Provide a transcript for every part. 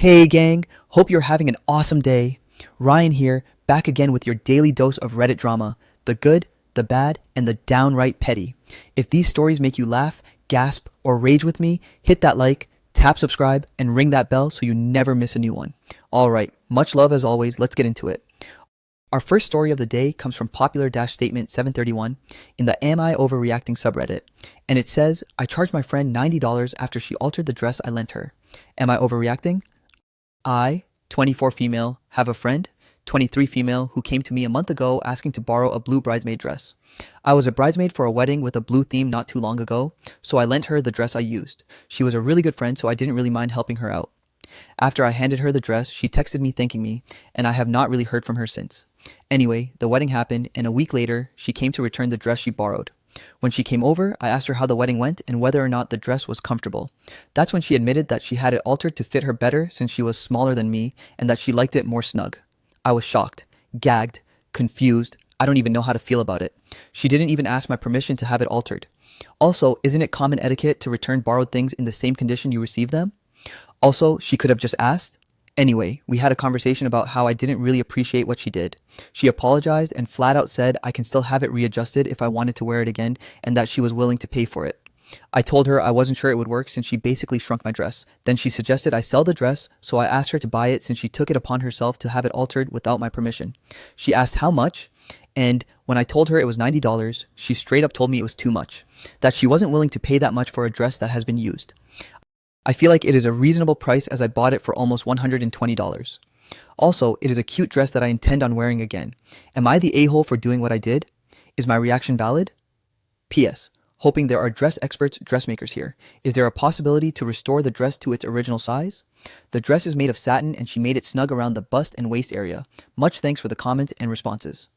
Hey gang, hope you're having an awesome day. Ryan here, back again with your daily dose of Reddit drama, the good, the bad, and the downright petty. If these stories make you laugh, gasp, or rage with me, hit that like, tap subscribe, and ring that bell so you never miss a new one. Alright, much love as always, let's get into it. Our first story of the day comes from popular-statement 731 in the Am I Overreacting subreddit, and it says, I charged my friend $90 after she altered the dress I lent her. Am I overreacting? I, 24 female, have a friend, 23 female, who came to me a month ago asking to borrow a blue bridesmaid dress. I was a bridesmaid for a wedding with a blue theme not too long ago, so I lent her the dress I used. She was a really good friend, so I didn't really mind helping her out. After I handed her the dress, she texted me thanking me, and I have not really heard from her since. Anyway, the wedding happened, and a week later, she came to return the dress she borrowed. When she came over, I asked her how the wedding went and whether or not the dress was comfortable. That's when she admitted that she had it altered to fit her better since she was smaller than me and that she liked it more snug. I was shocked, gagged, confused. I don't even know how to feel about it. She didn't even ask my permission to have it altered. Also, isn't it common etiquette to return borrowed things in the same condition you received them? Also, she could have just asked. Anyway, we had a conversation about how I didn't really appreciate what she did. She apologized and flat out said I can still have it readjusted if I wanted to wear it again and that she was willing to pay for it. I told her I wasn't sure it would work since she basically shrunk my dress. Then she suggested I sell the dress, so I asked her to buy it since she took it upon herself to have it altered without my permission. She asked how much, and when I told her it was $90, she straight up told me it was too much, that she wasn't willing to pay that much for a dress that has been used. I feel like it is a reasonable price as I bought it for almost $120. Also, it is a cute dress that I intend on wearing again. Am I the a-hole for doing what I did? Is my reaction valid? P.S. Hoping there are dress experts, dressmakers here. Is there a possibility to restore the dress to its original size? The dress is made of satin and she made it snug around the bust and waist area. Much thanks for the comments and responses.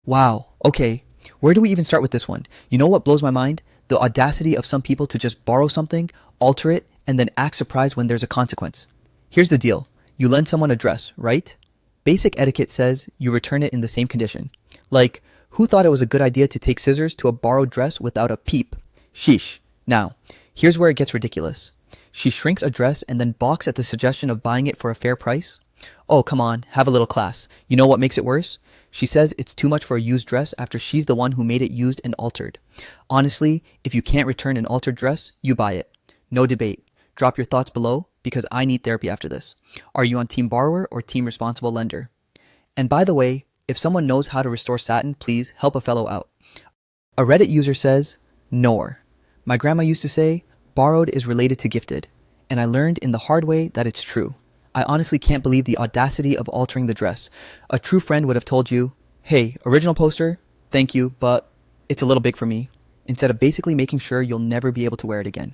Wow, okay. Where do we even start with this one? You know what blows my mind? The audacity of some people to just borrow something, alter it, and then act surprised when there's a consequence. Here's the deal. You lend someone a dress, right? Basic etiquette says you return it in the same condition. Like, who thought it was a good idea to take scissors to a borrowed dress without a peep? Sheesh. Now, here's where it gets ridiculous. She shrinks a dress and then balks at the suggestion of buying it for a fair price? Oh, come on, have a little class. You know what makes it worse? She says it's too much for a used dress after she's the one who made it used and altered. Honestly, if you can't return an altered dress, you buy it. No debate. Drop your thoughts below because I need therapy after this. Are you on team borrower or team responsible lender? And by the way, if someone knows how to restore satin, please help a fellow out. A Reddit user says, Nor. My grandma used to say, borrowed is related to gifted. And I learned in the hard way that it's true. I honestly can't believe the audacity of altering the dress. A true friend would have told you, hey, original poster, thank you, but it's a little big for me, instead of basically making sure you'll never be able to wear it again.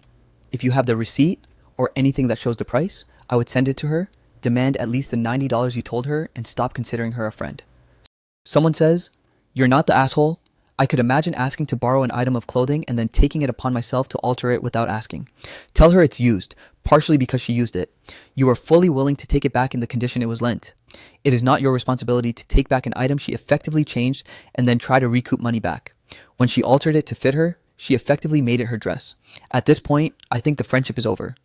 If you have the receipt or anything that shows the price, I would send it to her, demand at least the $90 you told her, and stop considering her a friend. Someone says, you're not the asshole. I could imagine asking to borrow an item of clothing and then taking it upon myself to alter it without asking. Tell her it's used, partially because she used it. You are fully willing to take it back in the condition it was lent. It is not your responsibility to take back an item she effectively changed and then try to recoup money back. When she altered it to fit her, she effectively made it her dress. At this point, I think the friendship is over.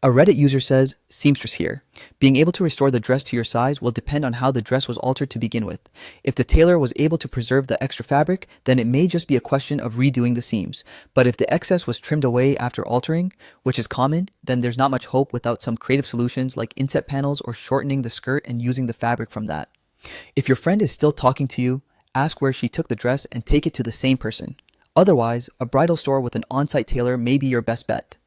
A Reddit user says, seamstress here. Being able to restore the dress to your size will depend on how the dress was altered to begin with. If the tailor was able to preserve the extra fabric, then it may just be a question of redoing the seams. But if the excess was trimmed away after altering, which is common, then there's not much hope without some creative solutions like inset panels or shortening the skirt and using the fabric from that. If your friend is still talking to you, ask where she took the dress and take it to the same person. Otherwise, a bridal store with an on-site tailor may be your best bet.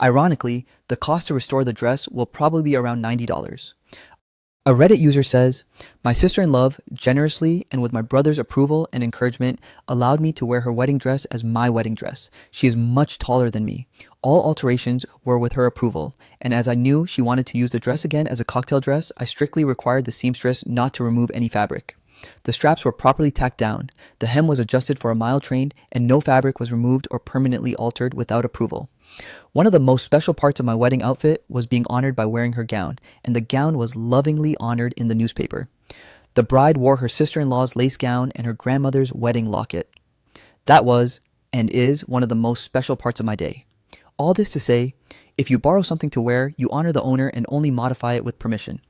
Ironically, the cost to restore the dress will probably be around $90. A Reddit user says, my sister-in-law generously and with my brother's approval and encouragement allowed me to wear her wedding dress as my wedding dress. She is much taller than me. All alterations were with her approval, and as I knew she wanted to use the dress again as a cocktail dress, I strictly required the seamstress not to remove any fabric. The straps were properly tacked down, the hem was adjusted for a mile train, and no fabric was removed or permanently altered without approval. One of the most special parts of my wedding outfit was being honored by wearing her gown, and the gown was lovingly honored in the newspaper. The bride wore her sister-in-law's lace gown and her grandmother's wedding locket. That was, and is, one of the most special parts of my day. All this to say, If you borrow something to wear, you honor the owner and only modify it with permission.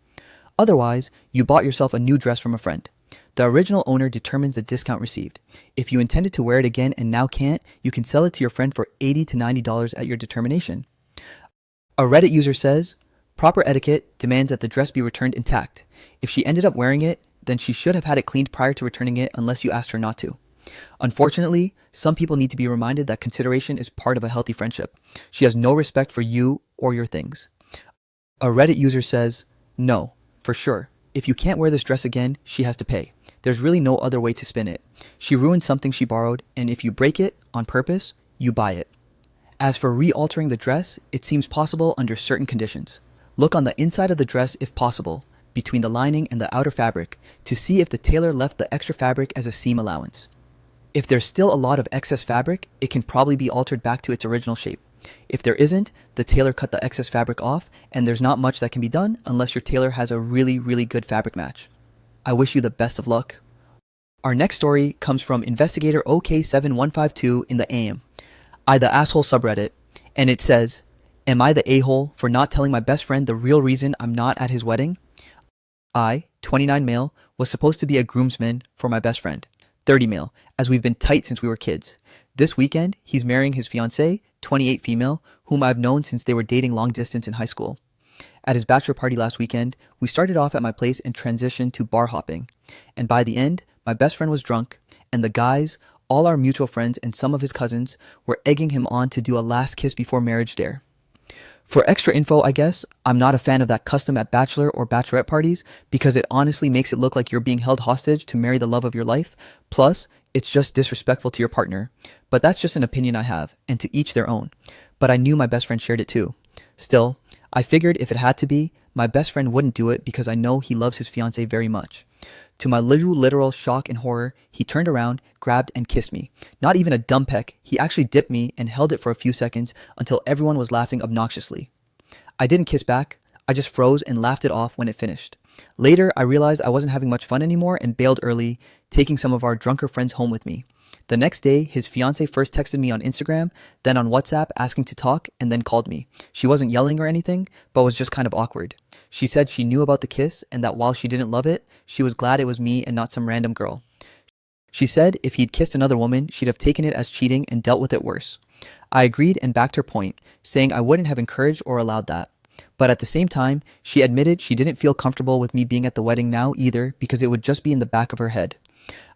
Otherwise, you bought yourself a new dress from a friend. The original owner determines the discount received. If you intended to wear it again and now can't, you can sell it to your friend for $80 to $90 at your determination. A Reddit user says, proper etiquette demands that the dress be returned intact. If she ended up wearing it, then she should have had it cleaned prior to returning it unless you asked her not to. Unfortunately, some people need to be reminded that consideration is part of a healthy friendship. She has no respect for you or your things. A Reddit user says, no, for sure. If you can't wear this dress again, she has to pay. There's really no other way to spin it. She ruined something she borrowed, and if you break it on purpose, you buy it. As for re-altering the dress, it seems possible under certain conditions. Look on the inside of the dress if possible, between the lining and the outer fabric, to see if the tailor left the extra fabric as a seam allowance. If there's still a lot of excess fabric, it can probably be altered back to its original shape. If there isn't, the tailor cut the excess fabric off, and there's not much that can be done unless your tailor has a really, really good fabric match. I wish you the best of luck. Our next story comes from Investigator OK7152 in the AM, the Asshole subreddit, and it says, am I the a-hole for not telling my best friend the real reason I'm not at his wedding? I, 29 male, was supposed to be a groomsman for my best friend, 30 male, as we've been tight since we were kids. This weekend, he's marrying his fiancée, 28 female, whom I've known since they were dating long distance in high school. At his bachelor party last weekend, we started off at my place and transitioned to bar hopping. And by the end, my best friend was drunk, and the guys, all our mutual friends and some of his cousins, were egging him on to do a last kiss before marriage dare. For extra info, I guess, I'm not a fan of that custom at bachelor or bachelorette parties because it honestly makes it look like you're being held hostage to marry the love of your life. Plus, it's just disrespectful to your partner. But that's just an opinion I have, and to each their own. But I knew my best friend shared it too. Still, I figured if it had to be, my best friend wouldn't do it because I know he loves his fiancée very much. To my literal shock and horror, he turned around, grabbed, and kissed me. Not even a dumb peck, he actually dipped me and held it for a few seconds until everyone was laughing obnoxiously. I didn't kiss back, I just froze and laughed it off when it finished. Later, I realized I wasn't having much fun anymore and bailed early, taking some of our drunker friends home with me. The next day, his fiancée first texted me on Instagram, then on WhatsApp asking to talk, and then called me. She wasn't yelling or anything, but was just kind of awkward. She said she knew about the kiss and that while she didn't love it, she was glad it was me and not some random girl. She said if he'd kissed another woman, she'd have taken it as cheating and dealt with it worse. I agreed and backed her point, saying I wouldn't have encouraged or allowed that. But at the same time, she admitted she didn't feel comfortable with me being at the wedding now either because it would just be in the back of her head.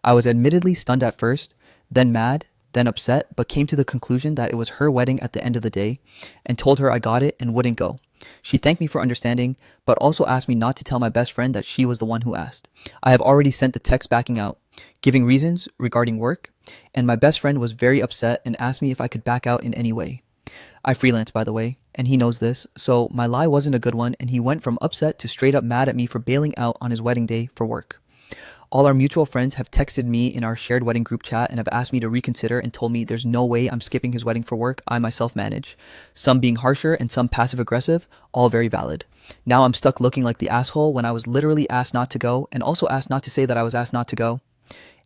I was admittedly stunned at first, then mad, then upset, but came to the conclusion that it was her wedding at the end of the day, and told her I got it and wouldn't go. She thanked me for understanding, but also asked me not to tell my best friend that she was the one who asked. I have already sent the text backing out, giving reasons regarding work, and my best friend was very upset and asked me if I could back out in any way. I freelance, by the way, and he knows this, so my lie wasn't a good one, and he went from upset to straight up mad at me for bailing out on his wedding day for work. All our mutual friends have texted me in our shared wedding group chat and have asked me to reconsider and told me there's no way I'm skipping his wedding for work. I myself manage. Some being harsher and some passive aggressive, all very valid. Now I'm stuck looking like the asshole when I was literally asked not to go and also asked not to say that I was asked not to go.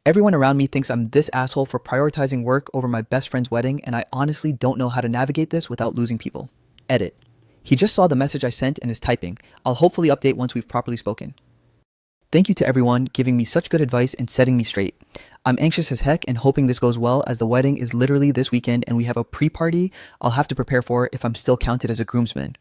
Everyone around me thinks I'm this asshole for prioritizing work over my best friend's wedding, and I honestly don't know how to navigate this without losing people. Edit. He just saw the message I sent and is typing. I'll hopefully update once we've properly spoken. Thank you to everyone giving me such good advice and setting me straight. I'm anxious as heck and hoping this goes well as the wedding is literally this weekend and we have a pre-party I'll have to prepare for if I'm still counted as a groomsman.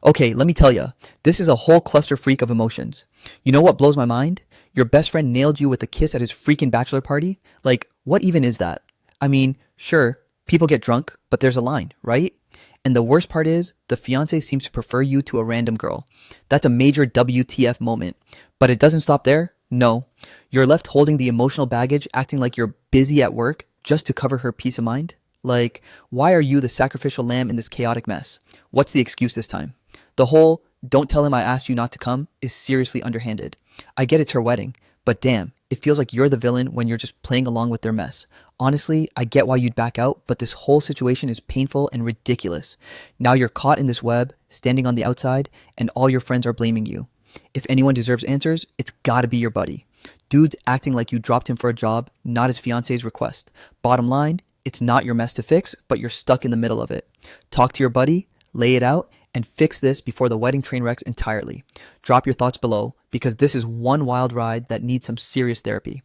Okay, let me tell ya, this is a whole cluster freak of emotions. You know what blows my mind? Your best friend nailed you with a kiss at his freaking bachelor party? Like, what even is that? I mean, sure, people get drunk, but there's a line, right? And the worst part is, the fiancé seems to prefer you to a random girl. That's a major WTF moment. But it doesn't stop there. No. You're left holding the emotional baggage, acting like you're busy at work just to cover her peace of mind. Like, why are you the sacrificial lamb in this chaotic mess? What's the excuse this time? The whole, don't tell him I asked you not to come, is seriously underhanded. I get it's her wedding, but damn, it feels like you're the villain when you're just playing along with their mess. Honestly, I get why you'd back out, but this whole situation is painful and ridiculous. Now you're caught in this web, standing on the outside, and all your friends are blaming you. If anyone deserves answers, it's gotta be your buddy. Dude's acting like you dropped him for a job, not his fiance's request. Bottom line, it's not your mess to fix, but you're stuck in the middle of it. Talk to your buddy, lay it out, and fix this before the wedding train wrecks entirely. Drop your thoughts below, because this is one wild ride that needs some serious therapy.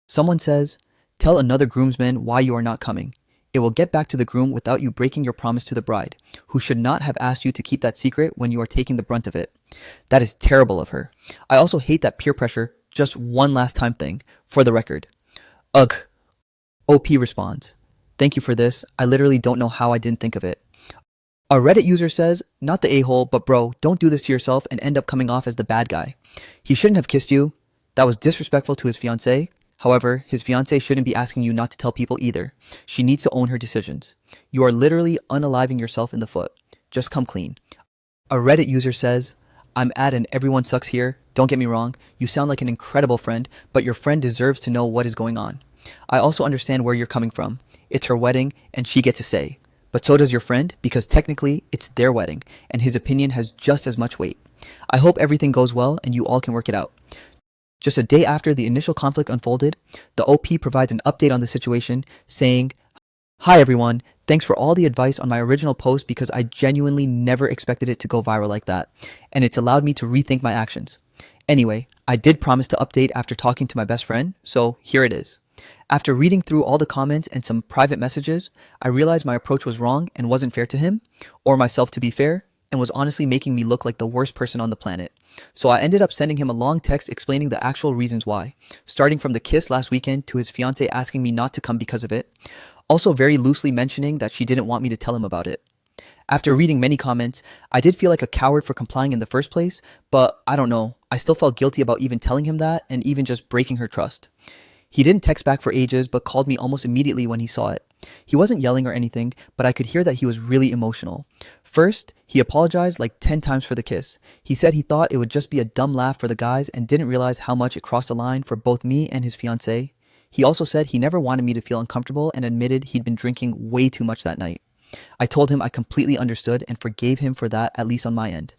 Someone says, tell another groomsman why you are not coming. It will get back to the groom without you breaking your promise to the bride, who should not have asked you to keep that secret when you are taking the brunt of it. That is terrible of her. I also hate that peer pressure, just one last time thing, for the record. Ugh. OP responds, thank you for this. I literally don't know how I didn't think of it. A Reddit user says, not the a-hole, but bro, don't do this to yourself and end up coming off as the bad guy. He shouldn't have kissed you. That was disrespectful to his fiancée. However, his fiancée shouldn't be asking you not to tell people either. She needs to own her decisions. You are literally unaliving yourself in the foot. Just come clean. A Reddit user says, I'm at an everyone sucks here. Don't get me wrong. You sound like an incredible friend, but your friend deserves to know what is going on. I also understand where you're coming from. It's her wedding, and she gets a say. But so does your friend, because technically, it's their wedding, and his opinion has just as much weight. I hope everything goes well, and you all can work it out. Just a day after the initial conflict unfolded, the OP provides an update on the situation, saying, hi everyone, thanks for all the advice on my original post because I genuinely never expected it to go viral like that, and it's allowed me to rethink my actions. Anyway, I did promise to update after talking to my best friend, so here it is. After reading through all the comments and some private messages, I realized my approach was wrong and wasn't fair to him, or myself to be fair, and was honestly making me look like the worst person on the planet. So I ended up sending him a long text explaining the actual reasons why, starting from the kiss last weekend to his fiancée asking me not to come because of it, also very loosely mentioning that she didn't want me to tell him about it. After reading many comments, I did feel like a coward for complying in the first place, but I don't know, I still felt guilty about even telling him that and even just breaking her trust. He didn't text back for ages, but called me almost immediately when he saw it. He wasn't yelling or anything, but I could hear that he was really emotional. First, he apologized like 10 times for the kiss. He said he thought it would just be a dumb laugh for the guys and didn't realize how much it crossed a line for both me and his fiancée. He also said he never wanted me to feel uncomfortable and admitted he'd been drinking way too much that night. I told him I completely understood and forgave him for that, at least on my end.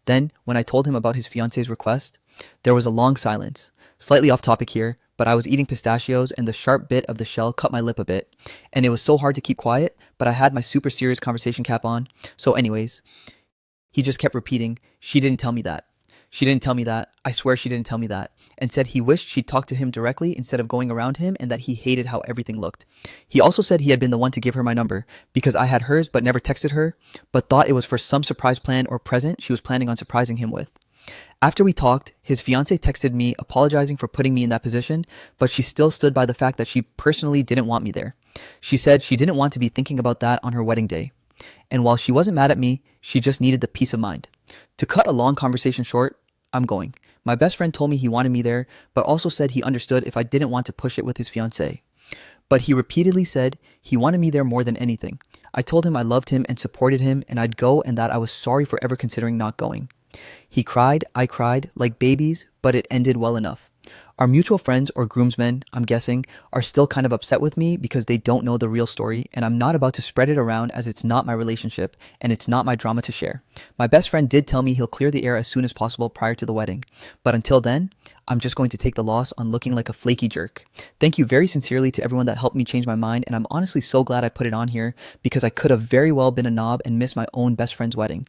Then, when I told him about his fiancée's request, there was a long silence. Slightly off topic here, but I was eating pistachios and the sharp bit of the shell cut my lip a bit, and it was so hard to keep quiet, but I had my super serious conversation cap on. So anyways, he just kept repeating, she didn't tell me that. She didn't tell me that. I swear she didn't tell me that. And said he wished she'd talked to him directly instead of going around him and that he hated how everything looked. He also said he had been the one to give her my number because I had hers but never texted her, but thought it was for some surprise plan or present she was planning on surprising him with. After we talked, his fiancée texted me apologizing for putting me in that position, but she still stood by the fact that she personally didn't want me there. She said she didn't want to be thinking about that on her wedding day. And while she wasn't mad at me, she just needed the peace of mind. To cut a long conversation short, I'm going. My best friend told me he wanted me there, but also said he understood if I didn't want to push it with his fiancée. But he repeatedly said he wanted me there more than anything. I told him I loved him and supported him and I'd go and that I was sorry for ever considering not going. He cried, I cried, like babies, but it ended well enough. Our mutual friends or groomsmen, I'm guessing, are still kind of upset with me because they don't know the real story and I'm not about to spread it around as it's not my relationship and it's not my drama to share. My best friend did tell me he'll clear the air as soon as possible prior to the wedding, but until then, I'm just going to take the loss on looking like a flaky jerk. Thank you very sincerely to everyone that helped me change my mind, and I'm honestly so glad I put it on here because I could have very well been a knob and missed my own best friend's wedding.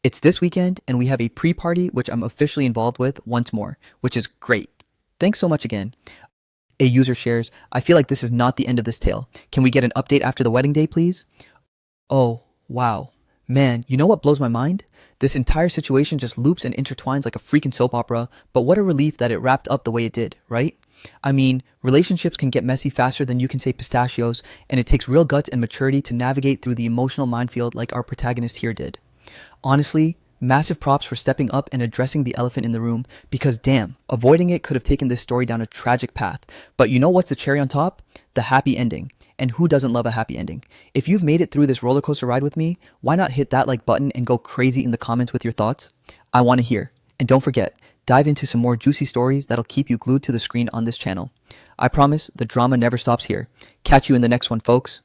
It's this weekend and we have a pre-party which I'm officially involved with once more, which is great. Thanks so much again. A user shares, I feel like this is not the end of this tale. Can we get an update after the wedding day, please? Oh, wow. Man, you know what blows my mind? This entire situation just loops and intertwines like a freaking soap opera, but what a relief that it wrapped up the way it did, right? I mean, relationships can get messy faster than you can say pistachios, and it takes real guts and maturity to navigate through the emotional minefield like our protagonist here did. Honestly, massive props for stepping up and addressing the elephant in the room because damn, avoiding it could have taken this story down a tragic path. But you know what's the cherry on top? The happy ending. And who doesn't love a happy ending? If you've made it through this roller coaster ride with me, why not hit that like button and go crazy in the comments with your thoughts? I want to hear. And don't forget, dive into some more juicy stories that'll keep you glued to the screen on this channel. I promise the drama never stops here. Catch you in the next one, folks.